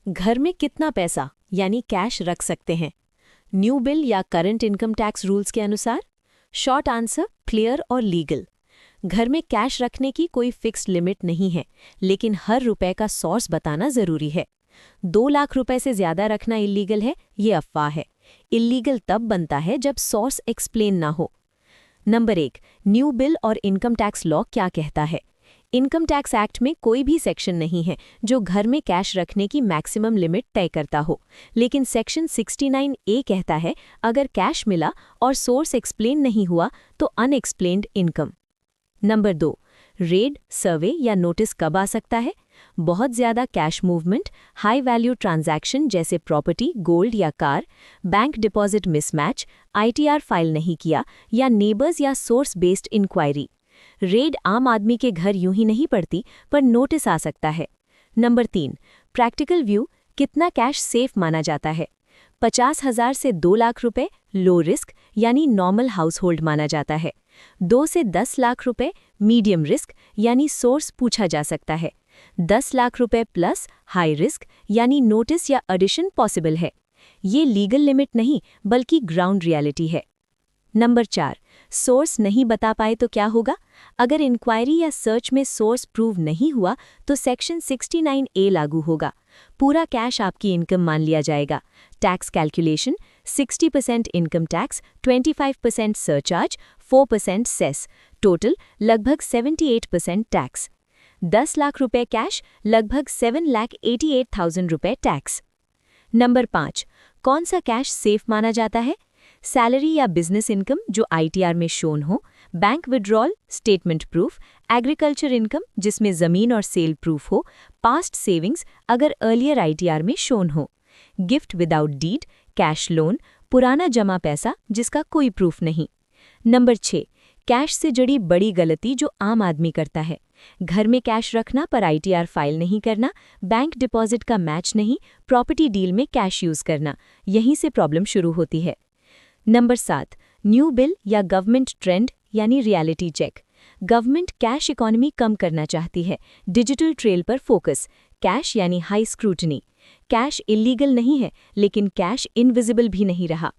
घर में कितना पैसा यानी कैश रख सकते हैं? न्यू बिल या करंट इनकम टैक्स रूल्स के अनुसार? शॉर्ट आंसर क्लियर और लीगल। घर में कैश रखने की कोई फिक्स्ड लिमिट नहीं है, लेकिन हर रुपए का सोर्स बताना जरूरी है। 2 लाख रुपए से ज्यादा रखना इलीगल है, ये अफवाह है। इलीगल तब बनता है जब सोर्स एक्सप्लेन ना हो। नंबर 1, न्यू बिल और इनकम टैक्स लॉ क्या कहता है? इनकम टैक्स एक्ट में कोई भी सेक्शन नहीं है जो घर में कैश रखने की मैक्सिमम लिमिट तय करता हो, लेकिन सेक्शन 69A कहता है अगर कैश मिला और सोर्स एक्सप्लेन नहीं हुआ तो अनएक्सप्लेन्ड इनकम। नंबर 2, रेड, सर्वे या नोटिस कब आ सकता है? बहुत ज़्यादा cash movement, high value transaction जैसे प्रॉपर्टी, गोल्ड या car, bank deposit mismatch, ITR file नहीं किया या नेबर्स या सोर्स बेस्ड इंक्वायरी। रेड आम आदमी के घर यूं ही नहीं पड़ती, पर नोटिस आ सकता है। नंबर 3, प्रैक्टिकल व्यू, कितना कैश सेफ माना जाता है? 50,000 से 2 लाख रुपए लो रिस्क यानी नॉर्मल हाउस होल्ड माना जाता है। 2 से 10 लाख रुपए मीडियम रिस्क यानी सोर्स पूछा जा सकता है। 10 लाख रुपए प्लस हाई रिस्क यानी नोटिस या एडिशन पॉसिबल है। ये लीगल लिमिट नहीं बल्कि ग्राउंड रियलिटी है। नंबर 4, सोर्स नहीं बता पाए तो क्या होगा? अगर इंक्वायरी या सर्च में सोर्स प्रूव नहीं हुआ तो सेक्शन 69A लागू होगा। पूरा कैश आपकी इनकम मान लिया जाएगा। Tax calculation 60% income tax, 25% surcharge, 4% cess, total लगभग 78% टैक्स। 10 लाख रुपए कैश, लगभग 7,88,000 रुपए टैक्स। नंबर 5, कौन सा कैश सेफ माना जाता है? सैलरी या बिजनेस इनकम जो ITR में शोन हो, bank withdrawal, statement proof, agriculture income जिसमें ज़मीन और सेल प्रूफ हो, पास्ट सेविंग्स अगर अर्लियर ITR में शोन हो, gift without deed, cash loan, पुराना जमा पैसा जिसका कोई प्रूफ नहीं। नंबर 6, कैश से जुड़ी बड़ी गलती जो आम आदमी करता है। घर में कैश रखना पर ITR फाइल नहीं करना, बैंक डिपॉजिट का मैच नहीं, प्रॉपर्टी डील में कैश यूज़ करना, यहीं से प्रॉब्लम शुरू होती है। नंबर 7, न्यू बिल या गवर्नमेंट ट्रेंड यानी reality check. Government cash economy कम करना चाहती है, डिजिटल ट्रेल पर फोकस, कैश यानी हाई स्क्रूटनी। कैश इलीगल नहीं है, लेकिन कैश इनविजिबल भी नहीं रहा।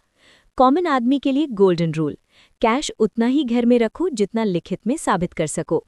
कॉमन आदमी के लिए गोल्डन रूल, कैश उतना ही घर में रखो जितना लिखित में साबित कर सको।